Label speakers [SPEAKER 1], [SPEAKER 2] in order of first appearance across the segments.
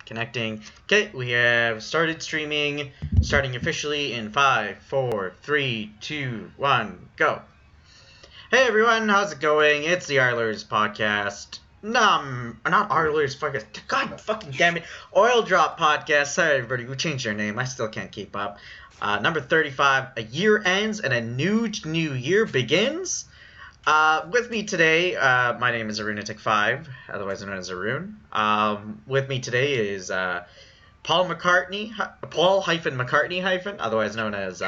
[SPEAKER 1] Connecting. Okay, we have started streaming. Starting officially in 5, 4, 3, 2, 1, go. Hey everyone, how's it going? It's the Arlers podcast. Not Arlers, God fucking damn it. Oil Drop podcast. Sorry everybody, we changed our name. I still can't keep up. Number 35, a year ends and a NUGE New Year begins. With me today, my name is Arunatic5, otherwise known as Arun. With me today is Paul McCartney, otherwise known as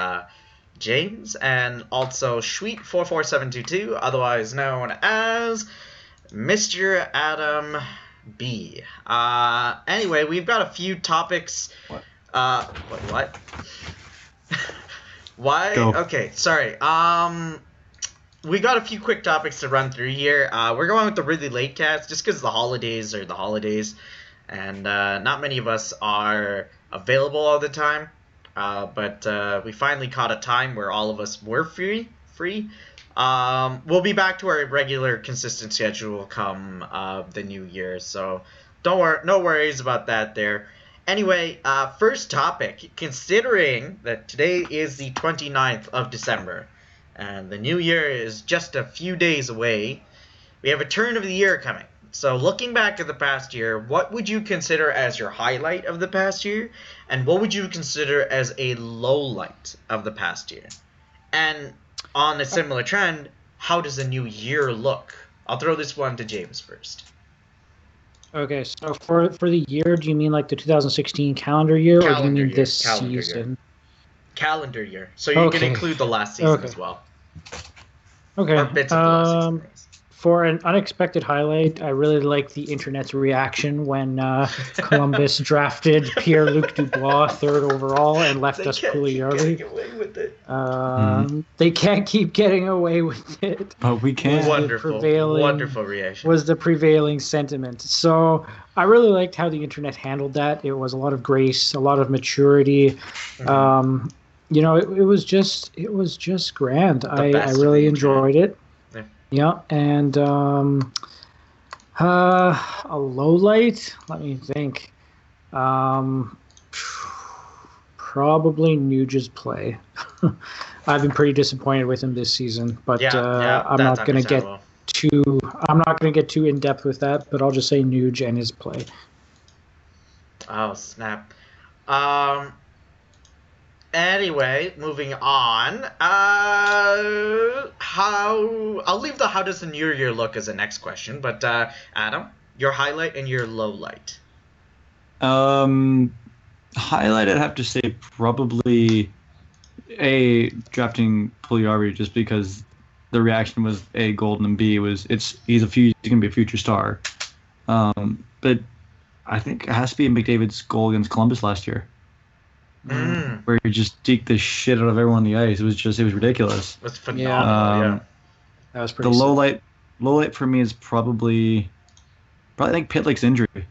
[SPEAKER 1] James, and also Sweet44722, otherwise known as Mr. Adam B. Anyway, we've got a few topics.
[SPEAKER 2] What?
[SPEAKER 1] What? Why?
[SPEAKER 2] Go.
[SPEAKER 1] Okay, sorry. We got a few quick topics to run through here. We're going with the really late cast just because the holidays are the holidays, and not many of us are available all the time. But we finally caught a time where all of us were free. We'll be back to our regular, consistent schedule come the new year, so no worries about that there. Anyway, first topic, considering that today is the 29th of December, and the new year is just a few days away, we have a turn of the year coming. So looking back at the past year, what would you consider as your highlight of the past year? And what would you consider as a low light of the past year? And on a similar trend, how does the new year look? I'll throw this one to James first.
[SPEAKER 3] Okay, so for the year, do you mean like the 2016 calendar year, or do you mean this season?
[SPEAKER 1] Calendar year. So you can include the last season as well.
[SPEAKER 3] Okay.
[SPEAKER 1] Or bits of the last season.
[SPEAKER 3] For an unexpected highlight, I really liked the internet's reaction when Columbus drafted Pierre-Luc Dubois 3rd overall and left us Pugliarvi. They can't keep getting away with it.
[SPEAKER 2] But we can.
[SPEAKER 1] Wonderful reaction.
[SPEAKER 3] Was the prevailing sentiment. So I really liked how the internet handled that. It was a lot of grace, a lot of maturity. Mm-hmm. It was just grand. I really enjoyed it. Yeah, and a low light. Let me think. Probably Nuge's play. I've been pretty disappointed with him this season, but I'm not going to get too in depth with that. But I'll just say Nuge and his play.
[SPEAKER 1] Oh snap! Anyway, moving on. I'll leave the how does the new year look as the next question, but Adam, your highlight and your low light.
[SPEAKER 2] Highlight, I'd have to say probably drafting Pugliarvi, just because the reaction was golden, and B he's gonna be a future star. But I think it has to be McDavid's goal against Columbus last year. Where he just deked the shit out of everyone on the ice. It was ridiculous.
[SPEAKER 1] It was phenomenal.
[SPEAKER 3] That was pretty.
[SPEAKER 2] The low light for me is probably I think Pitlick's injury,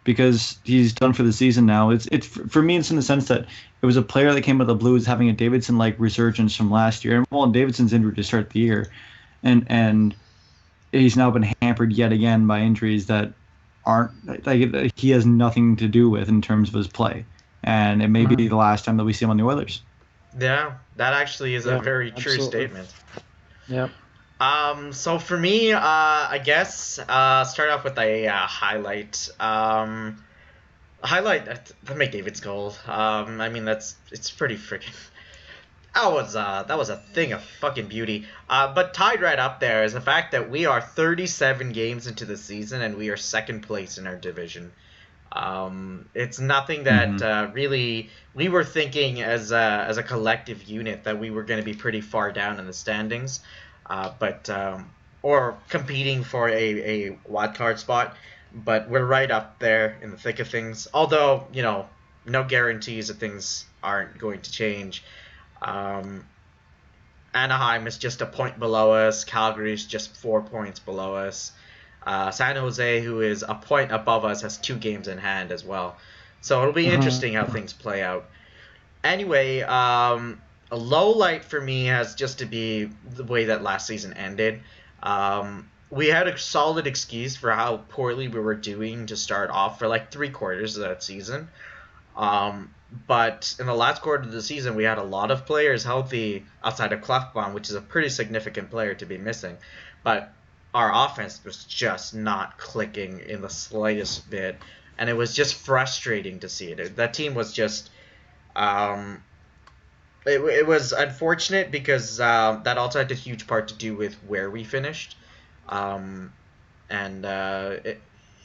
[SPEAKER 2] because he's done for the season now. It's for me, it's in the sense that it was a player that came out of the Blues having a Davidson-like resurgence from last year, and Davidson's injured to start the year, and he's now been hampered yet again by injuries that aren't he has nothing to do with in terms of his play. And it may be the last time that we see him on the Oilers.
[SPEAKER 1] Yeah, that actually is a very true statement.
[SPEAKER 3] Yep.
[SPEAKER 1] So for me, I guess start off with a highlight. Highlight the McDavid's goal. I mean it's pretty freaking. That was a thing of fucking beauty. But tied right up there is the fact that we are 37 games into the season and we are second place in our division. It's nothing that really we were thinking as a collective unit that we were going to be pretty far down in the standings, or competing for a wild card spot, but we're right up there in the thick of things. Although no guarantees that things aren't going to change. Anaheim is just a point below us. Calgary is just 4 points below us. San Jose, who is a point above us, has 2 games in hand as well. So it'll be interesting how things play out. Anyway, a low light for me has just to be the way that last season ended. we had a solid excuse for how poorly we were doing to start off for like 3/4 of that season. But in the last quarter of the season, we had a lot of players healthy outside of Klefbom, which is a pretty significant player to be missing. But our offense was just not clicking in the slightest bit, and it was just frustrating to see it. That team was just, it was unfortunate because that also had a huge part to do with where we finished, and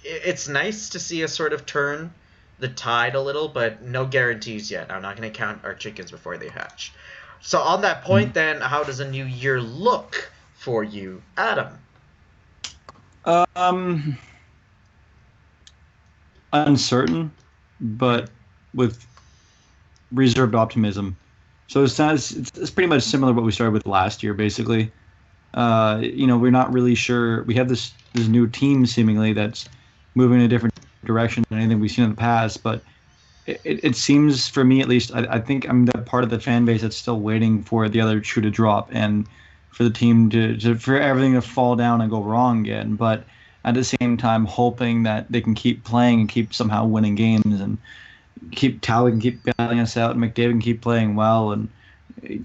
[SPEAKER 1] it's nice to see us sort of turn the tide a little, but no guarantees yet. I'm not going to count our chickens before they hatch. So on that point, then, how does a new year look for you, Adam?
[SPEAKER 2] Uncertain, but with reserved optimism. So it's pretty much similar to what we started with last year, basically. We're not really sure. We have this new team seemingly that's moving in a different direction than anything we've seen in the past, but it seems, for me at least, I think I'm the part of the fan base that's still waiting for the other shoe to drop and for the team for everything to fall down and go wrong again. But at the same time, hoping that they can keep playing and keep somehow winning games, and Tally can keep bailing us out, and McDavid can keep playing well and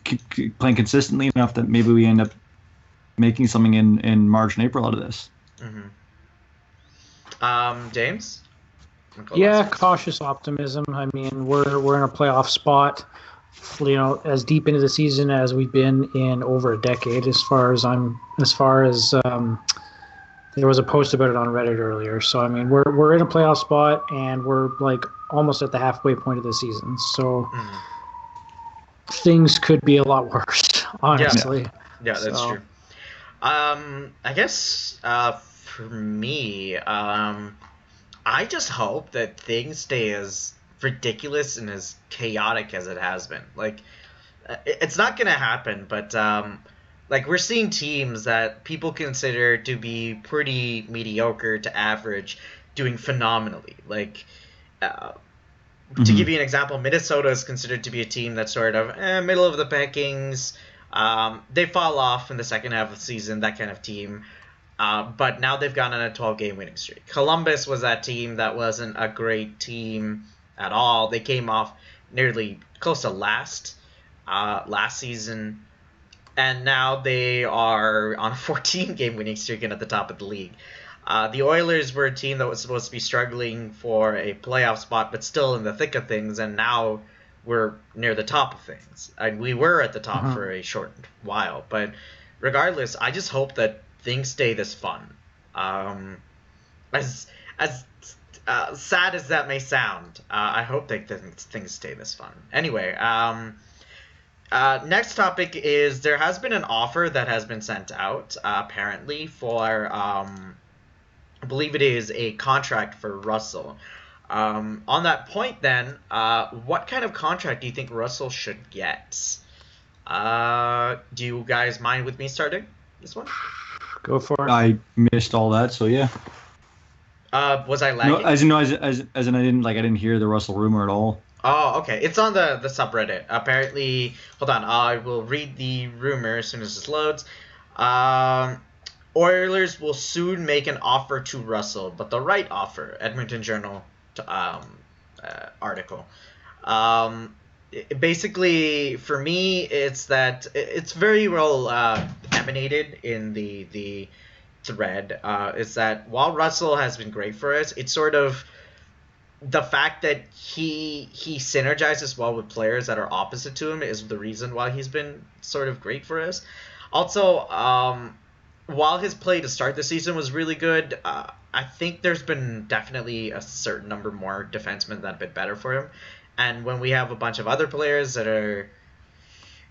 [SPEAKER 2] keep playing consistently enough that maybe we end up making something in March and April out of this.
[SPEAKER 1] James?
[SPEAKER 3] Yeah, cautious optimism. I mean, we're in a playoff spot, as deep into the season as we've been in over a decade. As far as there was a post about it on Reddit earlier. So I mean, we're in a playoff spot, and we're like almost at the halfway point of the season. So things could be a lot worse, honestly.
[SPEAKER 1] Yeah, that's true. I guess for me, I just hope that things stay as ridiculous and as chaotic as it has been. Like, it's not gonna happen, but like, we're seeing teams that people consider to be pretty mediocre to average doing phenomenally. Like, to give you an example, Minnesota is considered to be a team that's sort of middle of the packings. They fall off in the second half of the season, that kind of team. But now they've gone on a 12-game winning streak. Columbus was that team that wasn't a great team at all. They came off nearly close to last season, and now they are on a 14-game winning streak and at the top of the league. The Oilers were a team that was supposed to be struggling for a playoff spot, but still in the thick of things, and now we're near the top of things. And we were at the top for a short while, but regardless, I just hope that things stay this fun. As sad as that may sound, I hope that things stay this fun. Anyway, next topic is there has been an offer that has been sent out, apparently, for, I believe it is a contract for Russell. On that point, then, what kind of contract do you think Russell should get? Do you guys mind with me starting this one?
[SPEAKER 3] Go for it.
[SPEAKER 2] I missed all that, so yeah.
[SPEAKER 1] Was I lagging?
[SPEAKER 2] No, as in I didn't hear the Russell rumor at all.
[SPEAKER 1] Oh, okay. It's on the subreddit. Apparently, hold on. I will read the rumor as soon as this loads. Oilers will soon make an offer to Russell, but the right offer. Edmonton Journal article. Basically, for me, it's that it's very well emanated in the thread. Is that while Russell has been great for us, it's sort of the fact that he synergizes well with players that are opposite to him is the reason why he's been sort of great for us. Also, while his play to start the season was really good, I think there's been definitely a certain number more defensemen that have been better for him. And when we have a bunch of other players that are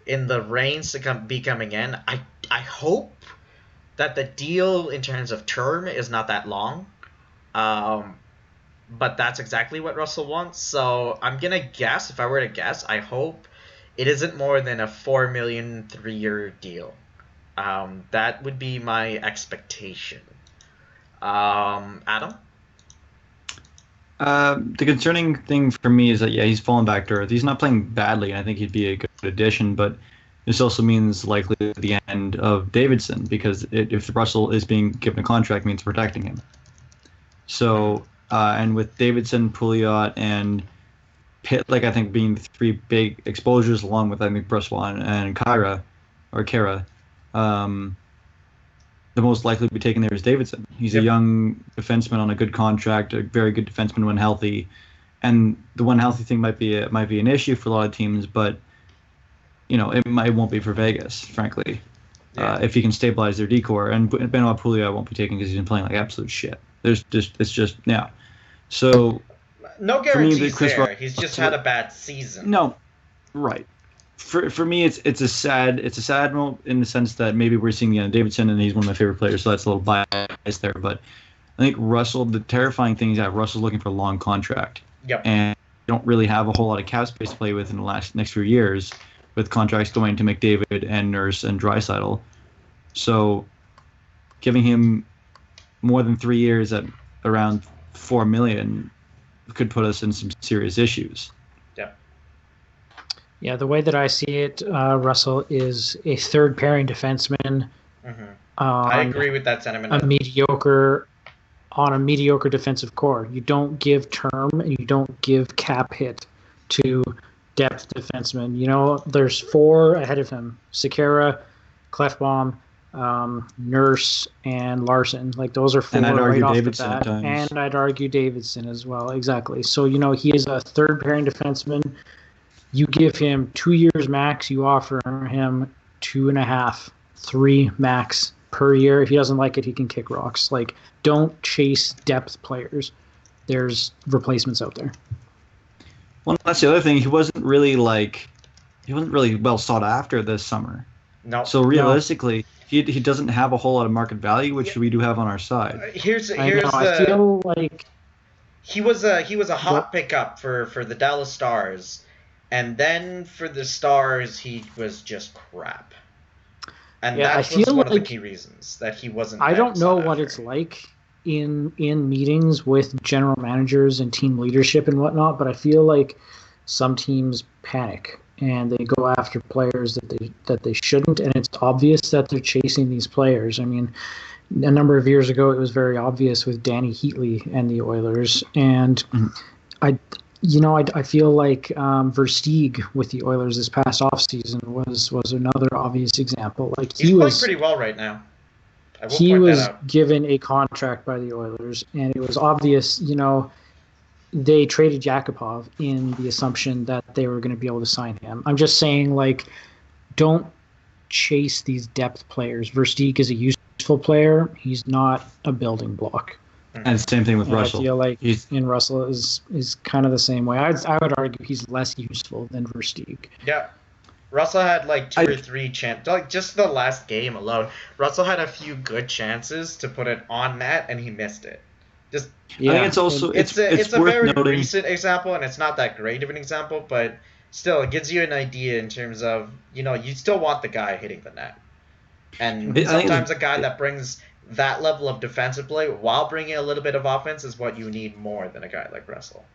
[SPEAKER 1] in the range to be coming in, I hope that the deal in terms of term is not that long. But that's exactly what Russell wants. So I'm going to guess, if I were to guess, I hope it isn't more than a $4 million 3-year deal. That would be my expectation. Adam?
[SPEAKER 2] The concerning thing for me is that, yeah, he's fallen back to earth. He's not playing badly, and I think he'd be a good addition, but this also means likely the end of Davidson, because if Russell is being given a contract, it means protecting him. So, and with Davidson, Pouliot, and Pitlick, I think, being three big exposures, along with, I think, Brossoit and Kara, the most likely to be taken there is Davidson. He's a young defenseman on a good contract, a very good defenseman when healthy. And the when healthy thing might be an issue for a lot of teams, but it won't be for Vegas, frankly. If he can stabilize their decor. And Benoit Pouliot won't be taken because he's been playing like absolute shit. So
[SPEAKER 1] no guarantees there. He's just had a bad season.
[SPEAKER 2] No, right. For me, it's a sad moment in the sense that maybe we're seeing the end of Davidson, and he's one of my favorite players, so that's a little bias there. But I think Russell, the terrifying thing is that Russell's looking for a long contract.
[SPEAKER 1] Yep.
[SPEAKER 2] And don't really have a whole lot of cap space to play with in the next few years, with contracts going to McDavid and Nurse and Draisaitl. So giving him more than 3 years at around $4 million could put us in some serious issues.
[SPEAKER 3] Yeah, the way that I see it, Russell is a third pairing defenseman.
[SPEAKER 1] Mm-hmm. I agree with that sentiment.
[SPEAKER 3] On a mediocre defensive core. You don't give term and you don't give cap hit to depth defensemen. There's 4 ahead of him: Sekera, Clefbaum, Nurse, and Larson. Like, those are 4
[SPEAKER 2] and I'd argue
[SPEAKER 3] right off
[SPEAKER 2] Davidson
[SPEAKER 3] the bat.
[SPEAKER 2] at times.
[SPEAKER 3] And I'd argue Davidson as well. Exactly. So, he is a third pairing defenseman. You give him 2 years max. You offer him 2.5, 3 max per year. If he doesn't like it, he can kick rocks. Like, don't chase depth players. There's replacements out there.
[SPEAKER 2] Well, that's the other thing. He wasn't really well sought after this summer.
[SPEAKER 1] No.
[SPEAKER 2] So realistically, he doesn't have a whole lot of market value, which we do have on our side.
[SPEAKER 3] I feel like
[SPEAKER 1] he was a hot pickup for the Dallas Stars, and then for the Stars he was just crap. And that was one of the key reasons that he wasn't.
[SPEAKER 3] I don't know what it's like in meetings with general managers and team leadership and whatnot, but I feel like some teams panic and they go after players that they shouldn't, and it's obvious that they're chasing these players. I mean, a number of years ago, it was very obvious with Danny Heatley and the Oilers, and I feel like Versteeg with the Oilers this past offseason was another obvious example. Like,
[SPEAKER 1] he's playing pretty well right now.
[SPEAKER 3] He was given a contract by the Oilers, and it was obvious, they traded Yakupov in the assumption that they were going to be able to sign him. I'm just saying, like, don't chase these depth players. Versteeg is a useful player. He's not a building block.
[SPEAKER 2] And same thing with Russell.
[SPEAKER 3] I feel like Russell is kind of the same way. I would argue he's less useful than Versteeg.
[SPEAKER 1] Yeah. Russell had like 2 or 3 chances. Like, just the last game alone, Russell had a few good chances to put it on net, and he missed it. I
[SPEAKER 2] think it's also
[SPEAKER 1] it's a very recent example, and it's not that great of an example, but still, it gives you an idea in terms of, you still want the guy hitting the net. And sometimes a guy that brings that level of defensive play while bringing a little bit of offense is what you need more than a guy like Russell.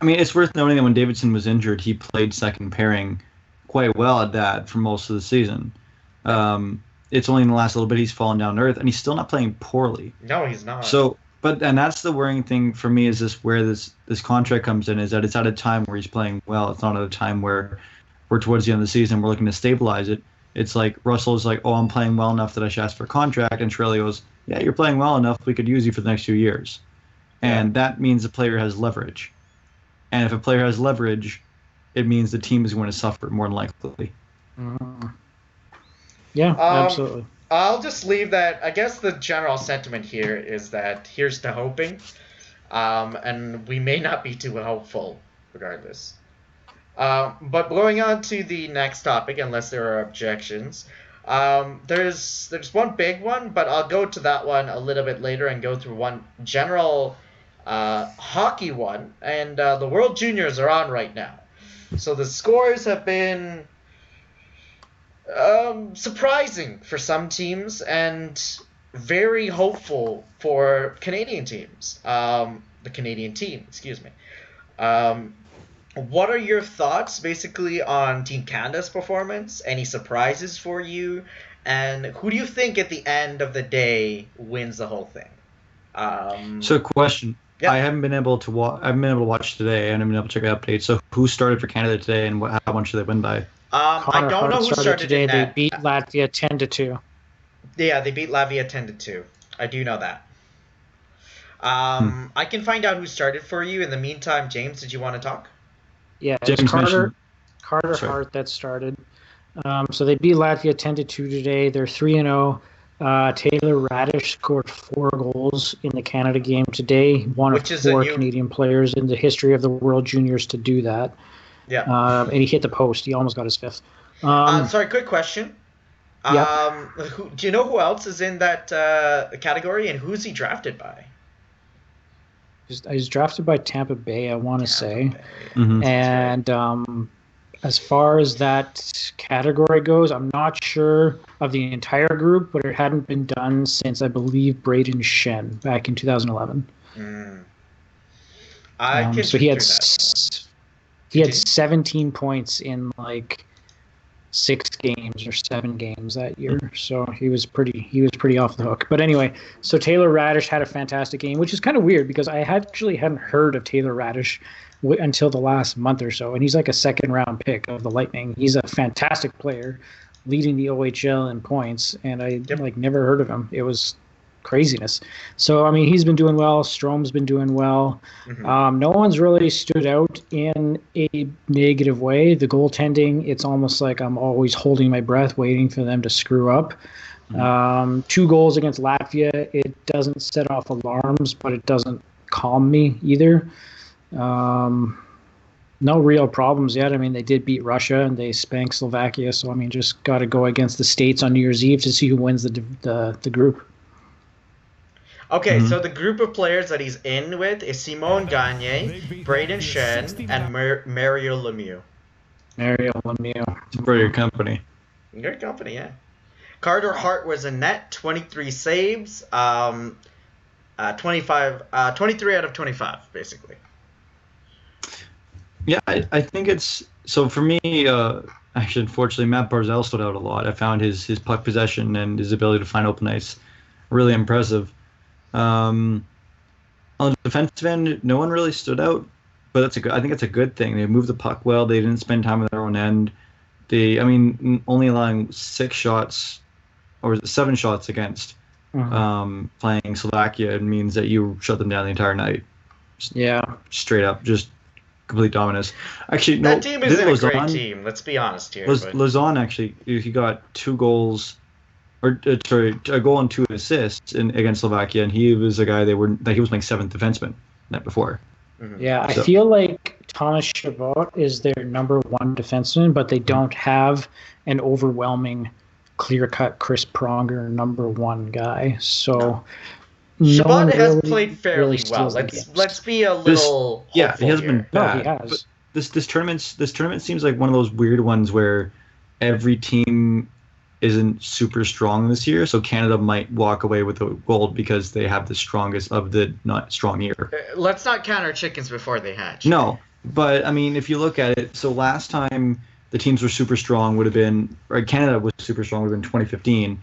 [SPEAKER 2] I mean, it's worth noting that when Davidson was injured, he played second pairing quite well at that for most of the season. It's only in the last little bit he's fallen down to earth, and he's still not playing poorly.
[SPEAKER 1] No, he's not.
[SPEAKER 2] And that's the worrying thing for me, is where this contract comes in, is that it's at a time where he's playing well. It's not at a time where we're towards the end of the season, we're looking to stabilize it. It's like Russell's like, oh, I'm playing well enough that I should ask for a contract, and Chiarelli goes, yeah, you're playing well enough, we could use you for the next few years. And that means the player has leverage. And if a player has leverage, it means the team is going to suffer more than likely.
[SPEAKER 3] Yeah, absolutely.
[SPEAKER 1] I'll just leave that. I guess the general sentiment here is that here's to hoping, and we may not be too hopeful regardless. But going on to the next topic, unless there are objections, there's one big one, but I'll go to that one a little bit later and go through one general hockey one. And the World Juniors are on right now. So the scores have been surprising for some teams and very hopeful for Canadian teams. The Canadian team, excuse me. What are your thoughts basically on Team Canada's performance? Any surprises for you? And who do you think at the end of the day wins the whole thing?
[SPEAKER 2] So, question.
[SPEAKER 1] Yeah.
[SPEAKER 2] I haven't been able to watch. I haven't been able to watch today, and I haven't been able to check updates. So, who started for Canada today, and how much did they win by?
[SPEAKER 1] I
[SPEAKER 3] Connor
[SPEAKER 1] don't know
[SPEAKER 3] Hart
[SPEAKER 1] who started
[SPEAKER 3] today.
[SPEAKER 1] in
[SPEAKER 3] They
[SPEAKER 1] net.
[SPEAKER 3] beat Latvia 10-2.
[SPEAKER 1] Yeah, they beat Latvia 10-2. I do know that. I can find out who started for you. In the meantime, James, did you want to talk?
[SPEAKER 3] Yeah,
[SPEAKER 2] James
[SPEAKER 3] it's
[SPEAKER 2] mentioned-
[SPEAKER 3] Carter
[SPEAKER 2] Sorry.
[SPEAKER 3] Hart that started. So they beat Latvia 10-2 today. They're 3-0. Taylor Radish scored 4 goals in the Canada game today. One
[SPEAKER 1] Which
[SPEAKER 3] of
[SPEAKER 1] is a
[SPEAKER 3] 4
[SPEAKER 1] new-
[SPEAKER 3] Canadian players in the history of the World Juniors to do that.
[SPEAKER 1] Yeah.
[SPEAKER 3] And he hit the post. He almost got his 5th.
[SPEAKER 1] Sorry, quick question.
[SPEAKER 3] Yep.
[SPEAKER 1] Do you know who else is in that category, and who's he drafted by?
[SPEAKER 3] He's drafted by Tampa Bay, I want to say.
[SPEAKER 2] Mhm.
[SPEAKER 3] And as far as that category goes, I'm not sure of the entire group, but it hadn't been done since, I believe, Braden Shen back in 2011.
[SPEAKER 1] I can
[SPEAKER 3] So he had
[SPEAKER 1] check through
[SPEAKER 3] he had
[SPEAKER 1] Continue.
[SPEAKER 3] 17 points in like 6 games or 7 games that year. So he was pretty off the hook. But anyway, so Taylor Radish had a fantastic game, which is kind of weird because I actually hadn't heard of Taylor Radish until the last month or so, and he's like a 2nd-round pick of the Lightning. He's a fantastic player, leading the OHL in points, and I never heard of him. It was craziness. So I mean, he's been doing well. Strome's been doing well. No one's really stood out in a negative way. The goaltending, it's almost like I'm always holding my breath, waiting for them to screw up. 2 goals against Latvia. It doesn't set off alarms, but it doesn't calm me either. No real problems yet. I mean, they did beat Russia and they spanked Slovakia. So I mean, just got to go against the States on New Year's Eve to see who wins the group.
[SPEAKER 1] Okay, so the group of players that he's in with is Simon Gagne, Braden Shen, and Mario Lemieux.
[SPEAKER 3] Mario Lemieux.
[SPEAKER 2] It's for your company.
[SPEAKER 1] Good company, yeah. Carter Hart was in net, 23 saves, 23 out of 25, basically.
[SPEAKER 2] Yeah, I think it's so for me. Actually, unfortunately, Matt Barzal stood out a lot. I found his puck possession and his ability to find open ice really impressive. On the defensive end, no one really stood out, but I think it's a good thing. They moved the puck well. They didn't spend time on their own end. Only allowing 6 shots or 7 shots against playing Slovakia means that you shut them down the entire night.
[SPEAKER 3] Yeah,
[SPEAKER 2] straight up, just complete dominance. Actually, no,
[SPEAKER 1] that team isn't a great team. Let's be honest here.
[SPEAKER 2] Lausanne actually, he got 2 goals. A goal and 2 assists against Slovakia, and he was a guy he was playing 7th defenseman that before.
[SPEAKER 3] Yeah, I feel like Thomas Chabot is their number 1 defenseman, but they don't have an overwhelming, clear-cut Chris Pronger number 1 guy. So
[SPEAKER 1] Chabot has played fairly well. Let's be a little
[SPEAKER 2] he hasn't been bad.
[SPEAKER 3] No, he has.
[SPEAKER 2] But this tournament seems like one of those weird ones where every team isn't super strong this year, so Canada might walk away with the gold because they have the strongest of the not strong year.
[SPEAKER 1] Let's not count our chickens before they hatch.
[SPEAKER 2] No, but I mean, if you look at it, so last time the teams were super strong Canada was super strong would have been 2015,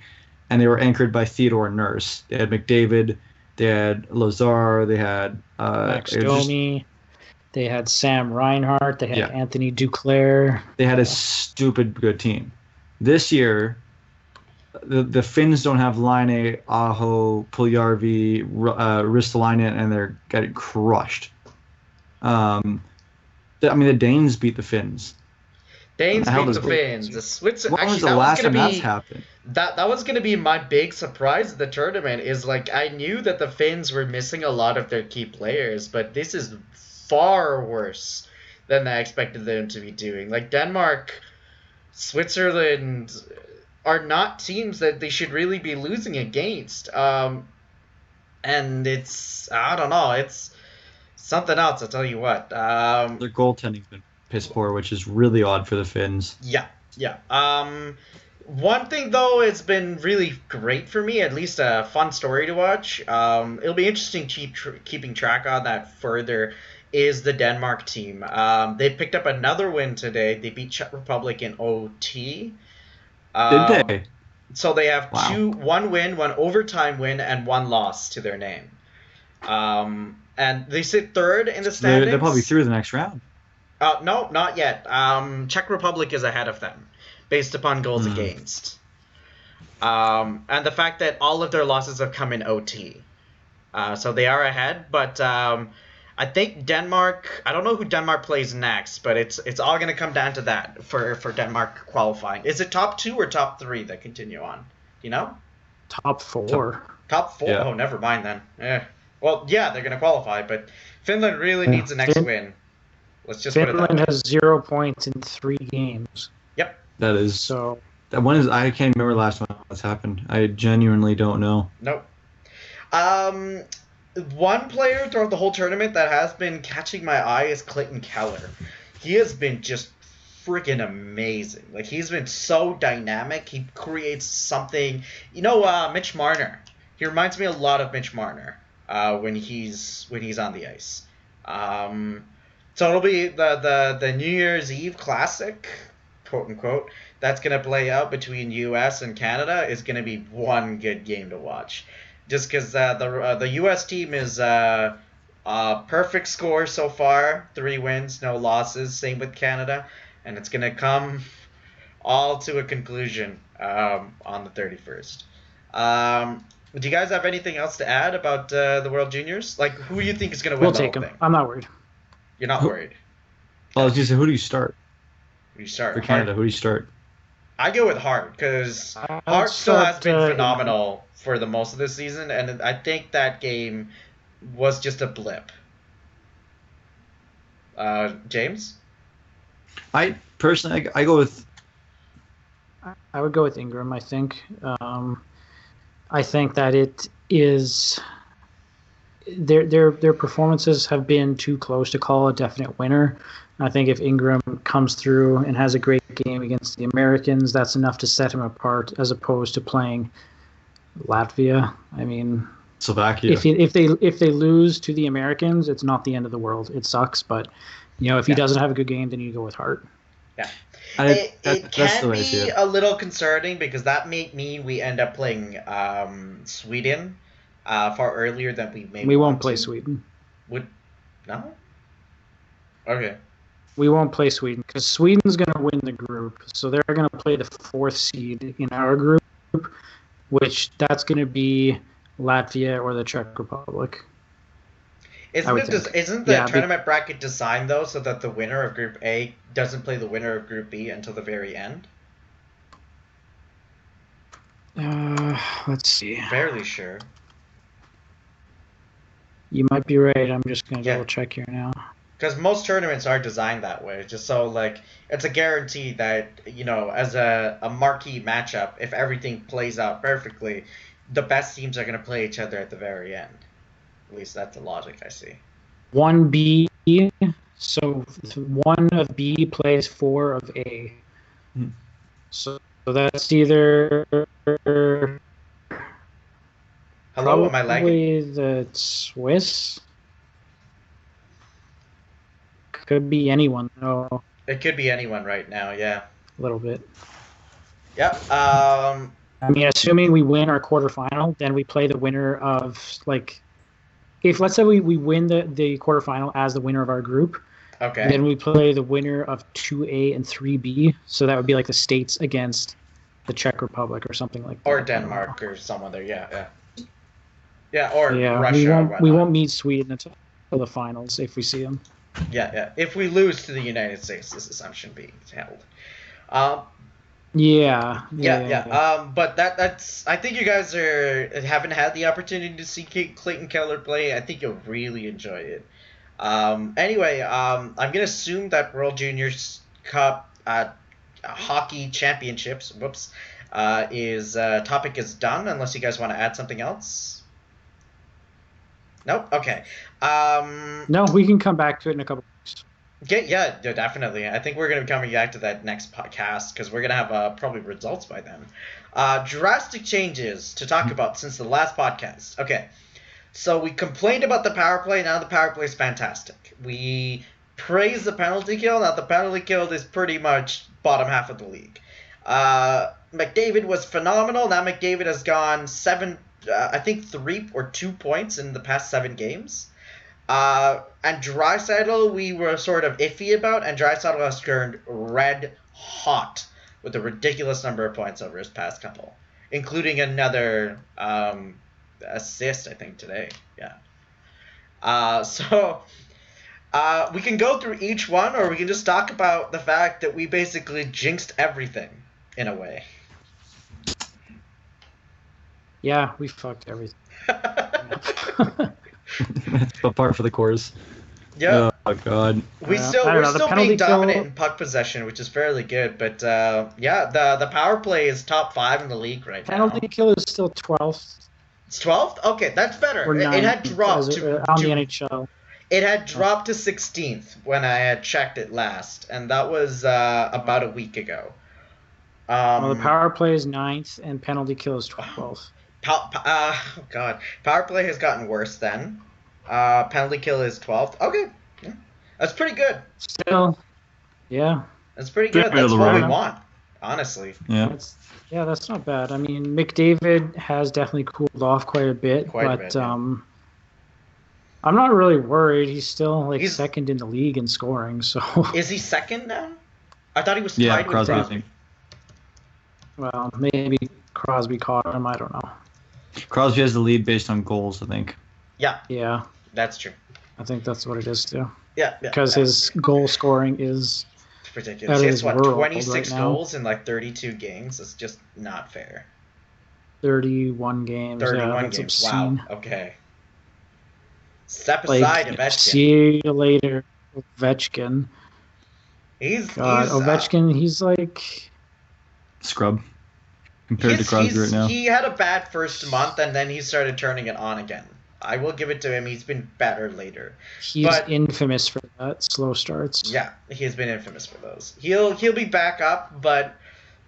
[SPEAKER 2] and they were anchored by Theodore and Nurse. They had McDavid, they had Lazar, they had
[SPEAKER 3] Max Domi, they had Sam Reinhart, they had Anthony Duclair.
[SPEAKER 2] They had a stupid good team. This year, the Finns don't have Laine, Aho, Puljärvi, Ristolainen, and they're getting crushed. The Danes beat the Finns.
[SPEAKER 1] Danes beat the Finns. The Switzerland.
[SPEAKER 2] When was the last time that's happened?
[SPEAKER 1] That was going to be my big surprise at the tournament. Is like I knew that the Finns were missing a lot of their key players, but this is far worse than I expected them to be doing. Like Denmark, Switzerland are not teams that they should really be losing against. And it's, I don't know, it's something else, I'll tell you what.
[SPEAKER 2] Their goaltending's been piss poor, which is really odd for the Finns.
[SPEAKER 1] Yeah. One thing, though, it's been really great for me, at least a fun story to watch. It'll be interesting keeping track on that further is the Denmark team. They picked up another win today. They beat Czech Republic in OT.
[SPEAKER 2] Did they?
[SPEAKER 1] So they have
[SPEAKER 2] Wow.
[SPEAKER 1] one win, one overtime win, and one loss to their name. And they sit third in the standings.
[SPEAKER 2] They're probably through the next round.
[SPEAKER 1] No, not yet. Czech Republic is ahead of them, based upon goals against. And the fact that all of their losses have come in OT. So they are ahead, but I think Denmark, I don't know who Denmark plays next, but it's all going to come down to that for Denmark qualifying. Is it top 2 or top 3 that continue on? Do you know?
[SPEAKER 3] Top 4.
[SPEAKER 1] Top 4?
[SPEAKER 2] Yeah.
[SPEAKER 1] Oh, never mind then. Well, yeah, they're going to qualify, but Finland really needs the next win. Let's just put it that way.
[SPEAKER 3] Finland has 0 points in 3 games.
[SPEAKER 1] Yep.
[SPEAKER 2] That is.
[SPEAKER 3] So
[SPEAKER 2] That one is. I can't remember last time that's happened. I genuinely don't know.
[SPEAKER 1] Nope. One player throughout the whole tournament that has been catching my eye is Clayton Keller. He has been just freaking amazing. Like, he's been so dynamic. He creates something. You know, Mitch Marner. He reminds me a lot of Mitch Marner when he's on the ice. So it'll be the New Year's Eve Classic, quote unquote, that's going to play out between U.S. and Canada is going to be one good game to watch. Just because the U.S. team is perfect score so far, 3 wins, no losses, same with Canada, and it's going to come all to a conclusion on the 31st. Do you guys have anything else to add about the World Juniors? Like, who do you think is going to win
[SPEAKER 3] we'll
[SPEAKER 1] the
[SPEAKER 3] take
[SPEAKER 1] whole
[SPEAKER 3] him.
[SPEAKER 1] thing?
[SPEAKER 3] I'm not worried.
[SPEAKER 1] You're not worried.
[SPEAKER 2] Well, I was just saying, who do you start
[SPEAKER 1] Who do you start?
[SPEAKER 2] for Canada? Who do you start?
[SPEAKER 1] I go with Hart because
[SPEAKER 3] I would
[SPEAKER 1] Hart still has
[SPEAKER 3] start,
[SPEAKER 1] been phenomenal for the most of this season, and I think that game was just a blip. James?
[SPEAKER 2] I personally, I go with.
[SPEAKER 3] I would go with Ingram. I think. I think that it is. Their performances have been too close to call a definite winner. I think if Ingram comes through and has a great game against the Americans, that's enough to set him apart, as opposed to playing Latvia. I mean,
[SPEAKER 2] Slovakia.
[SPEAKER 3] if they lose to the Americans, it's not the end of the world. It sucks, but if he doesn't have a good game, then you go with Hart.
[SPEAKER 1] Yeah.
[SPEAKER 2] It
[SPEAKER 1] Can be a little concerning because that may mean we end up playing Sweden far earlier than we may.
[SPEAKER 3] We won't play Sweden.
[SPEAKER 1] No? Okay.
[SPEAKER 3] We won't play Sweden because Sweden's going to win the group. So they're going to play the 4th seed in our group, which that's going to be Latvia or the Czech Republic.
[SPEAKER 1] Isn't the tournament bracket designed, though, so that the winner of Group A doesn't play the winner of Group B until the very end?
[SPEAKER 3] Let's see.
[SPEAKER 1] Fairly sure.
[SPEAKER 3] You might be right. I'm just going to double check here now.
[SPEAKER 1] Because most tournaments are designed that way, just so, like, it's a guarantee that, as a marquee matchup, if everything plays out perfectly, the best teams are going to play each other at the very end. At least that's the logic I see.
[SPEAKER 3] 1B, so 1 of B plays 4 of A. So that's either...
[SPEAKER 1] Hello, am I lagging?
[SPEAKER 3] Probably the Swiss. Could be anyone, though.
[SPEAKER 1] It could be anyone right now, yeah.
[SPEAKER 3] A little bit.
[SPEAKER 1] Yep.
[SPEAKER 3] I mean, assuming we win our quarterfinal, then we play the winner of, like... If, let's say, we win the quarterfinal as the winner of our group,
[SPEAKER 1] okay,
[SPEAKER 3] then we play the winner of 2A and 3B. So that would be like the States against the Czech Republic or something like that.
[SPEAKER 1] Or Denmark or someone there, yeah. Yeah, or Russia.
[SPEAKER 3] We won't meet Sweden until the finals if we see them.
[SPEAKER 1] Yeah. If we lose to the United States, this assumption being held.
[SPEAKER 3] Yeah.
[SPEAKER 1] But that's. I think you guys haven't had the opportunity to see Clayton Keller play. I think you'll really enjoy it. Anyway, I'm gonna assume that World Juniors Cup hockey championships. Topic is done. Unless you guys want to add something else. Nope. Okay.
[SPEAKER 3] No, we can come back to it in a couple weeks.
[SPEAKER 1] Yeah, definitely. I think we're going to be coming back to that next podcast because we're going to have probably results by then. Drastic changes to talk about since the last podcast. Okay, So we complained about the power play. Now the power play is fantastic. We praise the penalty kill. Now the penalty kill is pretty much bottom half of the league. McDavid was phenomenal. Now McDavid has gone 3 or 2 points in the past 7 games. And Draisaitl we were sort of iffy about, and Draisaitl has turned red hot with a ridiculous number of points over his past couple, including another assist, I think, today. Yeah. So we can go through each one, or we can just talk about the fact that we basically jinxed everything in a way.
[SPEAKER 3] Yeah, we fucked everything.
[SPEAKER 2] That's a part for the course.
[SPEAKER 1] Yeah.
[SPEAKER 2] Oh god.
[SPEAKER 1] We're still being dominant in puck possession, which is fairly good. But the power play is top 5 in the league right now.
[SPEAKER 3] Penalty kill is still 12th.
[SPEAKER 1] It's 12th. Okay, that's better. It had dropped to
[SPEAKER 3] on the NHL.
[SPEAKER 1] It had dropped to 16th when I had checked it last, and that was about a week ago.
[SPEAKER 3] Well, the power play is 9th, and penalty kill is 12th.
[SPEAKER 1] Oh god, power play has gotten worse then. Penalty kill is 12th. Okay, yeah. That's pretty good.
[SPEAKER 3] Still, yeah.
[SPEAKER 1] That's pretty good. That's what we want, honestly.
[SPEAKER 2] Yeah.
[SPEAKER 3] That's not bad. I mean, McDavid has definitely cooled off quite a bit, but I'm not really worried. He's still he's second in the league in scoring. So
[SPEAKER 1] is he second now? I thought he was tied with Crosby.
[SPEAKER 3] Well, maybe Crosby caught him. I don't know.
[SPEAKER 2] Crosby has the lead based on goals, I think.
[SPEAKER 1] Yeah.
[SPEAKER 3] Yeah.
[SPEAKER 1] That's true.
[SPEAKER 3] I think that's what it is too.
[SPEAKER 1] Yeah.
[SPEAKER 3] Because his goal scoring is
[SPEAKER 1] ridiculous. He has 26 goals in 32 games. It's just not fair.
[SPEAKER 3] 31 games.
[SPEAKER 1] 31 games. Obscene. Wow. Okay. Step aside, Ovechkin.
[SPEAKER 3] See you later, Ovechkin. Ovechkin. He's like
[SPEAKER 2] scrub compared to Crosby right now.
[SPEAKER 1] He had a bad first month, and then he started turning it on again. I will give it to him. He's been better later.
[SPEAKER 3] He's infamous for that, slow starts.
[SPEAKER 1] Yeah, he's been infamous for those. He'll be back up, but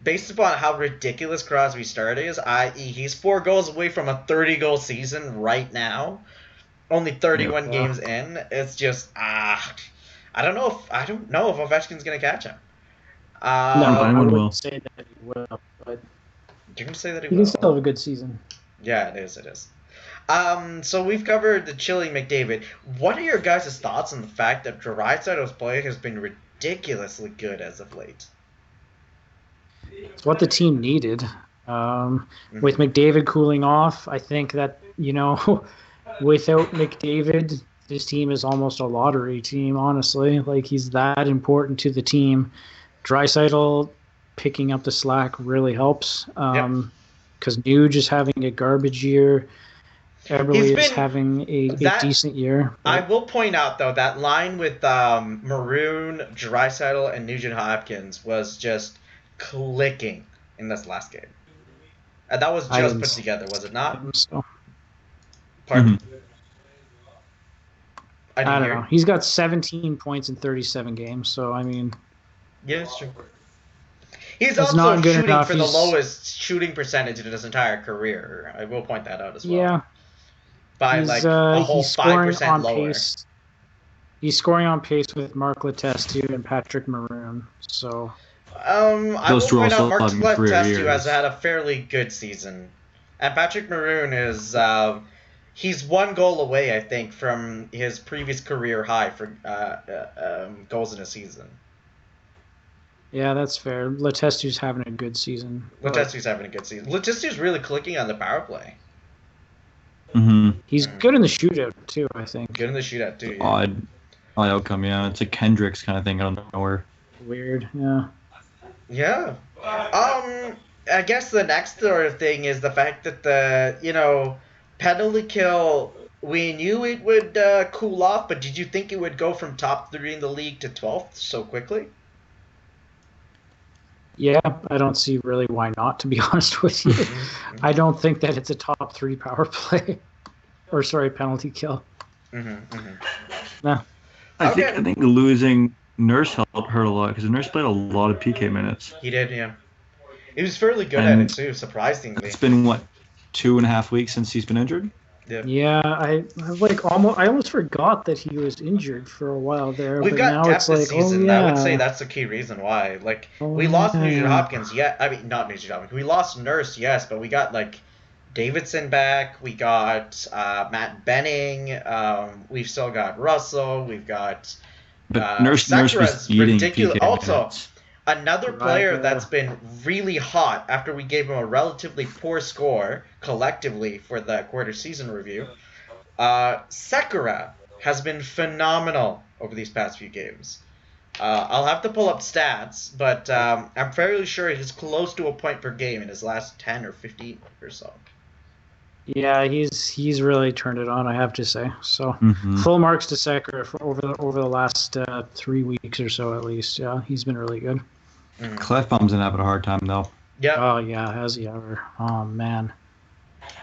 [SPEAKER 1] based upon how ridiculous Crosby's start is, i.e. he's 4 goals away from a 30-goal season right now, only 31 games in, it's just, I don't know if Ovechkin's going to catch him.
[SPEAKER 3] No, I wouldn't say that he will, but
[SPEAKER 1] you're going to say that he will?
[SPEAKER 3] He can still have a good season.
[SPEAKER 1] Yeah, it is. So we've covered the chilling McDavid. What are your guys' thoughts on the fact that Draisaitl's play has been ridiculously good as of late?
[SPEAKER 3] It's what the team needed. With McDavid cooling off, I think that, without McDavid, this team is almost a lottery team, honestly. He's that important to the team. Draisaitl picking up the slack really helps. Because NUGE is having a garbage year. Eberle is having a decent year.
[SPEAKER 1] I will point out, though, that line with Maroon, Draisaitl, and Nugent Hopkins was just clicking in this last game. And that was just put together, was it not?
[SPEAKER 3] So.
[SPEAKER 1] Pardon?
[SPEAKER 2] Mm-hmm.
[SPEAKER 1] I
[SPEAKER 3] don't know. He's got 17 points in 37 games, so, I mean...
[SPEAKER 1] Yeah, it's true. He's also shooting for the lowest shooting percentage in his entire career. I will point that out as well.
[SPEAKER 3] Yeah.
[SPEAKER 1] By a whole 5% lower.
[SPEAKER 3] He's scoring on pace with Mark Letestu and Patrick Maroon. So
[SPEAKER 1] I will point out Mark Letestu has had a fairly good season. And Patrick Maroon is he's 1 goal away, I think, from his previous career high for goals in a season.
[SPEAKER 3] Yeah, that's fair. Letestu's having a good season.
[SPEAKER 1] Letestu's really clicking on the power play.
[SPEAKER 2] Mm-hmm.
[SPEAKER 3] He's good in the shootout, too, I think.
[SPEAKER 1] Good in the shootout, too, yeah.
[SPEAKER 2] Odd outcome, yeah. It's a Kendricks kind of thing out of nowhere.
[SPEAKER 3] Weird, yeah.
[SPEAKER 1] Yeah. I guess the next sort of thing is the fact that the, penalty kill, we knew it would cool off, but did you think it would go from top 3 in the league to 12th so quickly?
[SPEAKER 3] Yeah, I don't see really why not, to be honest with you. I don't think that it's a top 3 power play. Penalty kill. No.
[SPEAKER 2] I think losing Nurse hurt a lot, because Nurse played a lot of PK minutes.
[SPEAKER 1] He did, yeah. He was fairly good at it, too, surprisingly.
[SPEAKER 2] It's been, 2.5 weeks since he's been injured?
[SPEAKER 3] Yeah, I almost forgot that he was injured for a while there.
[SPEAKER 1] We've
[SPEAKER 3] but
[SPEAKER 1] got
[SPEAKER 3] now
[SPEAKER 1] depth
[SPEAKER 3] it's
[SPEAKER 1] this
[SPEAKER 3] like, oh
[SPEAKER 1] season. I would say
[SPEAKER 3] yeah,
[SPEAKER 1] that's the key reason why. Like,
[SPEAKER 3] oh
[SPEAKER 1] we lost Nugent
[SPEAKER 3] yeah.
[SPEAKER 1] Hopkins, I mean, not Nugent Hopkins. We lost Nurse, yes, but we got, like, Davidson back. We got Matt Benning. We've still got Russell. We've got
[SPEAKER 2] But Nurse was
[SPEAKER 1] Sekera's
[SPEAKER 2] eating
[SPEAKER 1] ridiculous.
[SPEAKER 2] PK
[SPEAKER 1] Also,
[SPEAKER 2] minutes.
[SPEAKER 1] another player
[SPEAKER 3] Draisaitl.
[SPEAKER 1] that's been really hot after we gave him a relatively poor score collectively for the quarter season review. Sekera has been phenomenal over these past few games. I'll have to pull up stats, but I'm fairly sure he's close to a point per game in his last 10 or 15 or so.
[SPEAKER 3] Yeah, he's really turned it on, I have to say. So
[SPEAKER 2] Mhm.
[SPEAKER 3] full marks to Sekera for over the last 3 weeks or so at least. Yeah, he's been really good.
[SPEAKER 2] Clefbaum's been having a hard time though.
[SPEAKER 1] Yeah,
[SPEAKER 3] Oh yeah, has he ever? Oh man.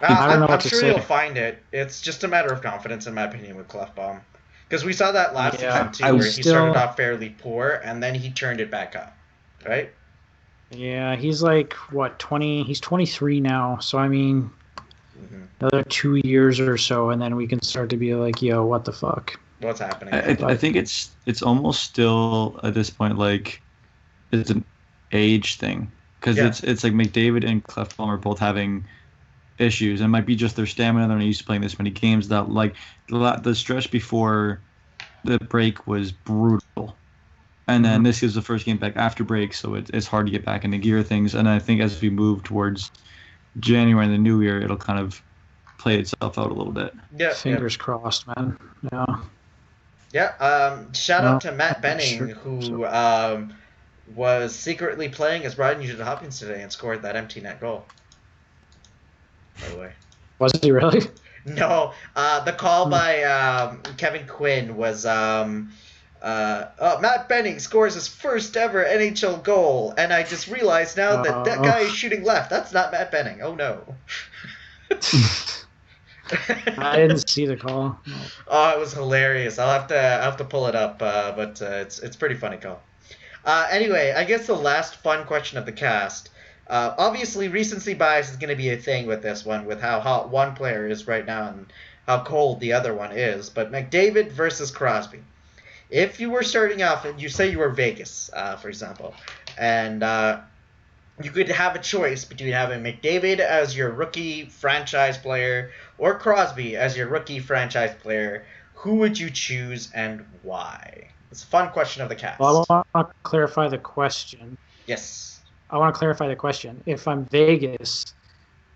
[SPEAKER 3] I don't know
[SPEAKER 1] I'm
[SPEAKER 3] what to
[SPEAKER 1] sure
[SPEAKER 3] say.
[SPEAKER 1] he'll find it. It's just a matter of confidence, in my opinion, with Clefbaum. Because we saw that last
[SPEAKER 3] Yeah,
[SPEAKER 1] season, too, where he
[SPEAKER 3] still-
[SPEAKER 1] started off fairly poor, and then he turned it back up. Right?
[SPEAKER 3] Yeah, he's like what 20? He's 23 now. So I mean, another 2 years or so, and then we can start to be like, yo, what the fuck?
[SPEAKER 1] What's happening?
[SPEAKER 2] I think it's almost still at this point like it's an age thing because
[SPEAKER 1] Yeah.
[SPEAKER 2] it's like McDavid and Clefbaum are both having issues. It might be just their stamina. They're not used to playing this many games. That like the stretch before the break was brutal, and then this is the first game back after break, so it's hard to get back into gear of things. And I think as we move towards January and the new year, it'll kind of play itself out a little bit.
[SPEAKER 1] Yeah.
[SPEAKER 3] Fingers crossed, man. Yeah.
[SPEAKER 1] Yeah. Shout out to Matt Benning,
[SPEAKER 3] sure.
[SPEAKER 1] who was secretly playing as Brian Nugent Hopkins today and scored that empty net goal. By the way.
[SPEAKER 3] Was he really?
[SPEAKER 1] No, the call by Kevin Quinn was Matt Benning scores his first ever NHL goal, and I just realized now that guy is shooting left. That's not Matt Benning. Oh no.
[SPEAKER 3] I didn't see the call. No.
[SPEAKER 1] Oh, it was hilarious. I'll have to pull it up, but it's pretty funny call. Anyway, I guess the last fun question of the cast. Obviously, recency bias is going to be a thing with this one, with how hot one player is right now and how cold the other one is. But McDavid versus Crosby. If you were starting off, and you say you were Vegas, for example, and you could have a choice between having McDavid as your rookie franchise player or Crosby as your rookie franchise player, who would you choose and why? It's a fun question of the cast.
[SPEAKER 3] Well, I want to clarify the question.
[SPEAKER 1] Yes.
[SPEAKER 3] I want to clarify the question. If I'm Vegas,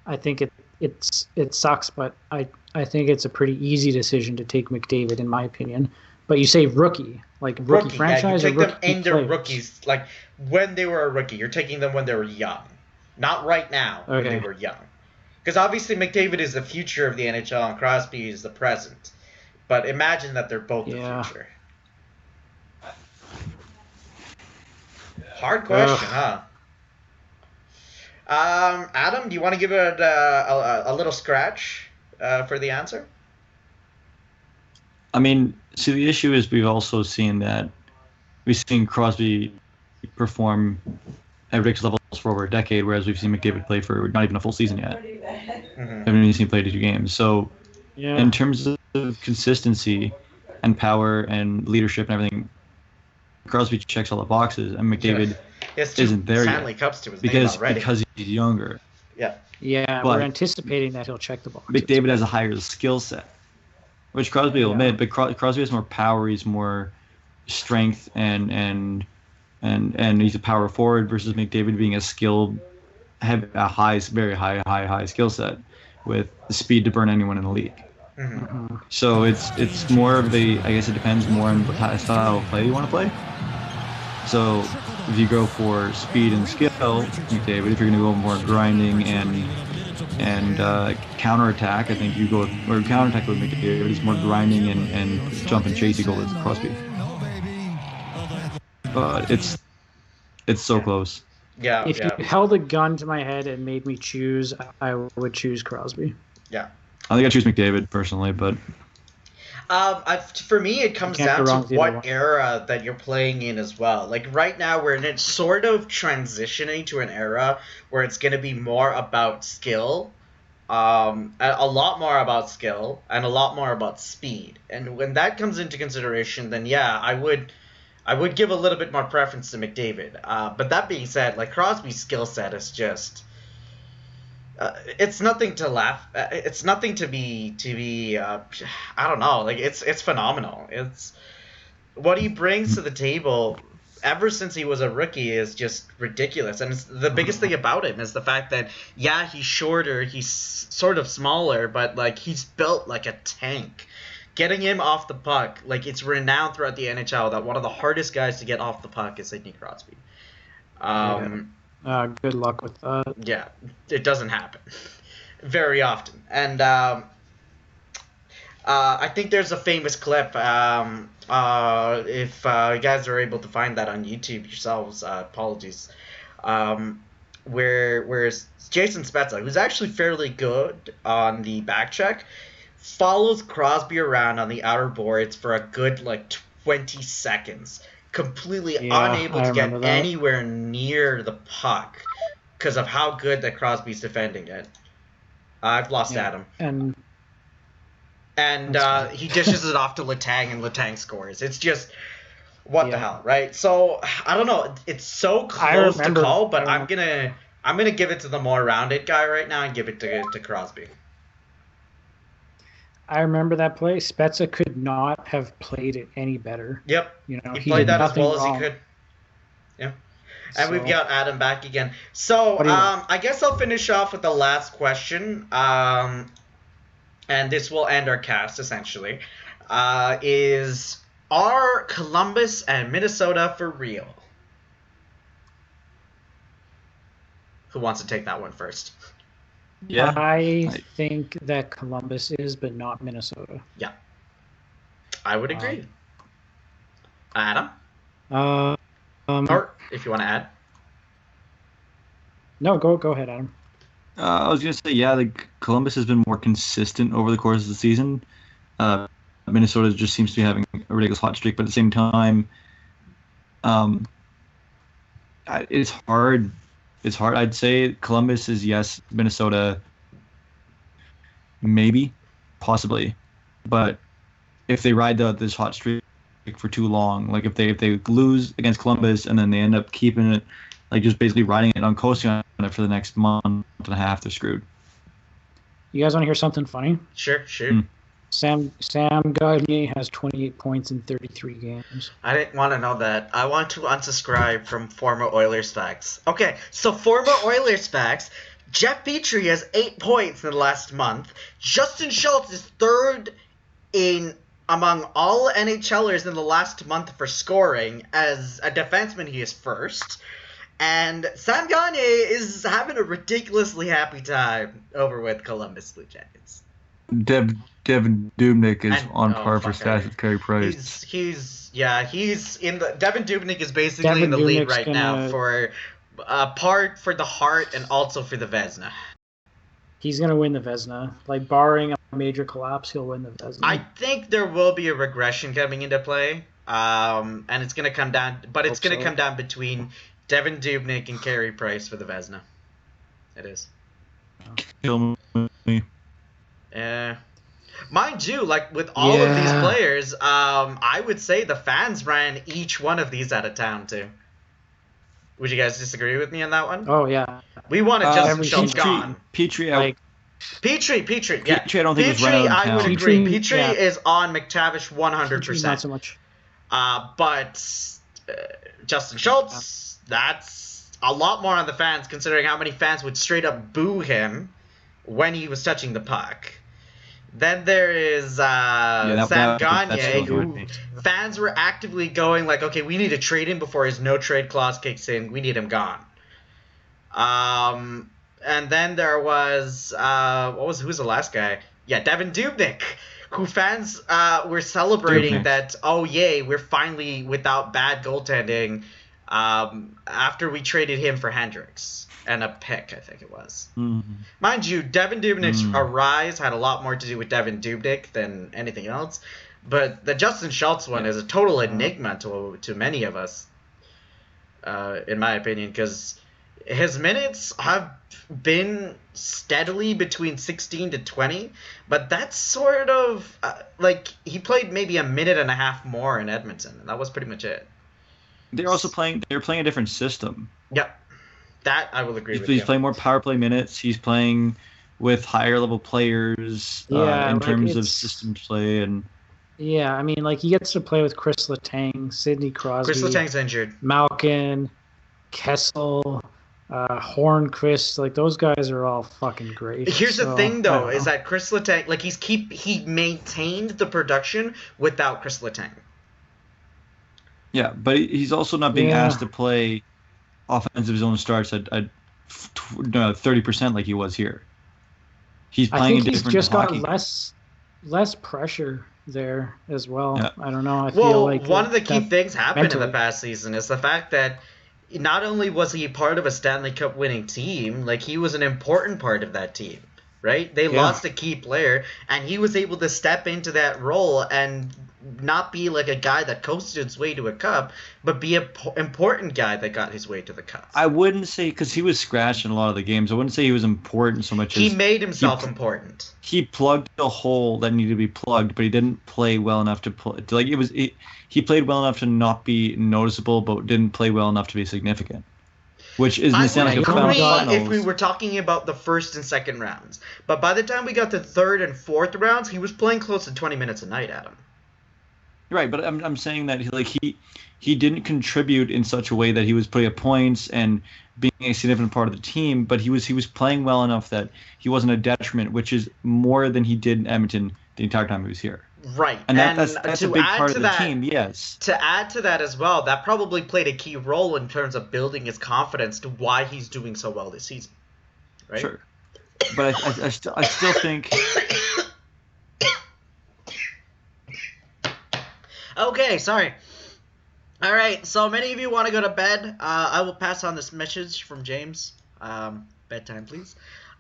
[SPEAKER 3] I think it sucks, but I think it's a pretty easy decision to take McDavid, in my opinion. But you say rookie, like rookie franchise
[SPEAKER 1] you
[SPEAKER 3] or
[SPEAKER 1] take
[SPEAKER 3] rookie
[SPEAKER 1] them in their
[SPEAKER 3] players?
[SPEAKER 1] rookies, like when they were a rookie. You're taking them when they were young, not right now when
[SPEAKER 3] Okay.
[SPEAKER 1] they were young. Because obviously McDavid is the future of the NHL and Crosby is the present. But imagine that they're both the future. Hard question, huh? Adam, do you want to give it a little scratch for the answer?
[SPEAKER 2] I mean, see, the issue is we've also seen that we've seen Crosby perform at ridiculous levels for over a decade, whereas we've seen McDavid play for not even a full season yet. Haven't even seen him play 2 games. So, in terms of consistency and power and leadership and everything, Crosby checks all the boxes, and McDavid isn't there
[SPEAKER 1] Stanley
[SPEAKER 2] yet
[SPEAKER 1] Cups to his
[SPEAKER 2] because
[SPEAKER 1] name already.
[SPEAKER 2] he's younger.
[SPEAKER 3] Yeah,
[SPEAKER 2] But
[SPEAKER 3] we're anticipating that he'll check the box.
[SPEAKER 2] McDavid has a higher skill set, which Crosby will admit, but Crosby has more power. He's more strength and he's a power forward versus McDavid being a skilled, have a very high skill set with the speed to burn anyone in the league.
[SPEAKER 1] Mm-hmm.
[SPEAKER 2] So it's more of the, I guess it depends more on what style of play you want to play. So if you go for speed and skill, McDavid, if you're going to go more grinding and counterattack, I think you go or counterattack with McDavid is more grinding and jump and chase. You go with Crosby. But it's so close.
[SPEAKER 1] Yeah.
[SPEAKER 3] If you held a gun to my head and made me choose, I would choose Crosby.
[SPEAKER 1] Yeah.
[SPEAKER 2] I think I choose McDavid personally, but
[SPEAKER 1] for me, it comes down to what era that you're playing in as well. Like right now, we're in it sort of transitioning to an era where it's going to be more about skill a lot more about skill and a lot more about speed. And when that comes into consideration, then yeah, I would give a little bit more preference to McDavid. But that being said, like Crosby's skill set is just it's nothing to laugh. It's nothing to be. I don't know. Like it's phenomenal. It's what he brings to the table. Ever since he was a rookie is just ridiculous, and it's, the biggest thing about him is the fact that yeah, he's shorter, he's sort of smaller, but like he's built like a tank. Getting him off the puck, like it's renowned throughout the NHL that one of the hardest guys to get off the puck is Sidney Crosby.
[SPEAKER 3] Good luck with that.
[SPEAKER 1] Yeah, it doesn't happen very often. And I think there's a famous clip. If you guys are able to find that on YouTube yourselves, apologies. Where Jason Spezza, who's actually fairly good on the back check, follows Crosby around on the outer boards for a good like 20 seconds. Completely unable to get anywhere near the puck because of how good that Crosby's defending it. I've lost Adam. And he dishes it off to Letang, and Letang scores. It's just, what the hell, right? So, I don't know. It's so close to call, but I'm gonna give it to the more rounded guy right now and give it to Crosby.
[SPEAKER 3] I remember that play. Spezza could not have played it any better.
[SPEAKER 1] Yep.
[SPEAKER 3] You know,
[SPEAKER 1] he played that as well as he could. Yeah. And we've got Adam back again. So, I guess I'll finish off with the last question. And this will end our cast, essentially. Are Columbus and Minnesota for real? Who wants to take that one first?
[SPEAKER 2] Yeah,
[SPEAKER 3] I think that Columbus is, but not Minnesota.
[SPEAKER 1] Yeah, I would agree. Adam? Or if you want to add.
[SPEAKER 3] No, go ahead, Adam.
[SPEAKER 2] I was gonna say Columbus has been more consistent over the course of the season. Minnesota just seems to be having a ridiculous hot streak, but at the same time, it's hard. It's hard. I'd say Columbus is yes, Minnesota maybe, possibly, but if they ride this hot streak for too long, like if they lose against Columbus and then they end up keeping it, like just basically riding it on coasting on it for the next month and a half, they're screwed.
[SPEAKER 3] You guys want to hear something funny?
[SPEAKER 1] Sure, shoot.
[SPEAKER 3] Sam Gagner has 28 points in 33 games.
[SPEAKER 1] I didn't want to know that. I want to unsubscribe from former Oilers facts. Okay, so former Oilers facts. Jeff Petrie has 8 points in the last month. Justin Schultz is third among all NHLers in the last month for scoring. As a defenseman, he is first. And Sam Gagner is having a ridiculously happy time over with Columbus Blue Jackets.
[SPEAKER 2] Devin Dubnyk is on par for stats with Carey Price.
[SPEAKER 1] He's in the Devin Dubnyk is basically in the lead right now for part for the Hart and also for the Vezina.
[SPEAKER 3] He's gonna win the Vezina. Like barring a major collapse, he'll win the Vezina.
[SPEAKER 1] I think there will be a regression coming into play, and it's gonna come down, but it's gonna come down between Devin Dubnyk and Carey Price for the Vezina. It is.
[SPEAKER 2] Kill me.
[SPEAKER 1] Mind you, like with all of these players, I would say the fans ran each one of these out of town too. Would you guys disagree with me on that one?
[SPEAKER 3] Oh yeah.
[SPEAKER 1] We wanted Justin Schultz gone.
[SPEAKER 2] Petrie,
[SPEAKER 1] Petrie, yeah.
[SPEAKER 2] Petrie, I don't think was right out of town.
[SPEAKER 1] I would agree. Petrie is on McTavish 100%.
[SPEAKER 3] Not so much.
[SPEAKER 1] But Justin Schultz, that's a lot more on the fans, considering how many fans would straight up boo him when he was touching the puck. Then there is Sam Gagner, who fans were actively going like, okay, we need to trade him before his no-trade clause kicks in. We need him gone. And then there was, who's the last guy? Yeah, Devin Dubnyk, who fans were celebrating that, oh, yay, we're finally without bad goaltending after we traded him for Hendricks. And a pick, I think it was. Mm-hmm. Mind you, Devin Dubnyk's rise had a lot more to do with Devin Dubnyk than anything else. But the Justin Schultz one is a total enigma to many of us, in my opinion, because His minutes have been steadily between 16 to 20, but that's sort of like he played maybe a minute and a half more in Edmonton, and that was pretty much it.
[SPEAKER 2] They're playing a different system.
[SPEAKER 1] Yep. That I will agree with
[SPEAKER 2] He's
[SPEAKER 1] you.
[SPEAKER 2] playing more power play minutes. He's playing with higher level players in terms of system play and.
[SPEAKER 3] Yeah, I mean, like he gets to play with Chris Letang, Sidney Crosby.
[SPEAKER 1] Chris Letang's injured.
[SPEAKER 3] Malkin, Kessel, Hornquist, like those guys are all fucking great.
[SPEAKER 1] Here's the thing, though, is that Chris Letang, like he maintained the production without Chris Letang.
[SPEAKER 2] Yeah, but he's also not being asked to play offensive zone starts at 30% like he was here. He's playing a different hockey.
[SPEAKER 3] He's just got less pressure there as well. Yeah. I don't know. I feel like
[SPEAKER 1] one of the key things happened in the past season is the fact that not only was he part of a Stanley Cup winning team, like he was an important part of that team, right? They lost a key player, and he was able to step into that role and not be like a guy that coasted his way to a cup, but be an important guy that got his way to the cup.
[SPEAKER 2] I wouldn't say, because he was scratched in a lot of the games, I wouldn't say he was important so much as...
[SPEAKER 1] He made himself important.
[SPEAKER 2] He plugged a hole that needed to be plugged, but he didn't play well enough to play. Like, he played well enough to not be noticeable, but didn't play well enough to be significant. Which is
[SPEAKER 1] if we were talking about the first and second rounds. But by the time we got to third and fourth rounds, he was playing close to 20 minutes a night, Adam.
[SPEAKER 2] Right, but I'm saying that he didn't contribute in such a way that he was putting up points and being a significant part of the team, but he was playing well enough that he wasn't a detriment, which is more than he did in Edmonton the entire time he was here.
[SPEAKER 1] Right,
[SPEAKER 2] and that's a big part of the team. Yes.
[SPEAKER 1] To add to that as well, that probably played a key role in terms of building his confidence to why he's doing so well this season. Right.
[SPEAKER 2] Sure, but I still think.
[SPEAKER 1] Okay, sorry. All right, so many of you want to go to bed. I will pass on this message from James. Bedtime, please.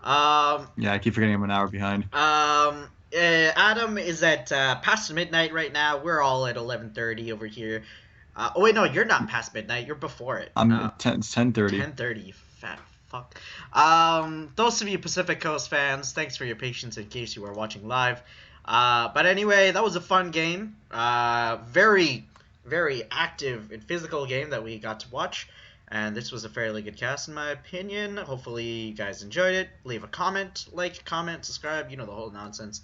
[SPEAKER 2] Yeah, I keep forgetting I'm an hour behind.
[SPEAKER 1] Adam is at past midnight right now. We're all at 11:30 over here. Oh wait, no, you're not past midnight. You're before it.
[SPEAKER 2] I'm 10:30.
[SPEAKER 1] 10:30, you fat fuck. Those of you Pacific Coast fans, thanks for your patience in case you are watching live. But anyway, that was a fun game. Very, very active and physical game that we got to watch. And this was a fairly good cast, in my opinion. Hopefully you guys enjoyed it. Leave a comment, comment, subscribe. You know the whole nonsense.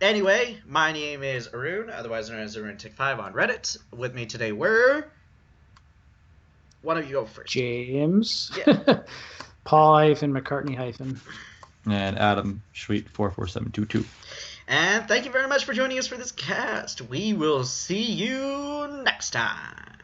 [SPEAKER 1] Anyway, my name is Arun, otherwise known as ArunTech5 on Reddit. With me today were... One of you go first.
[SPEAKER 3] James. Yeah. Paul-McCartney-.
[SPEAKER 2] And Adam Sweet44722.
[SPEAKER 1] And thank you very much for joining us for this cast. We will see you next time.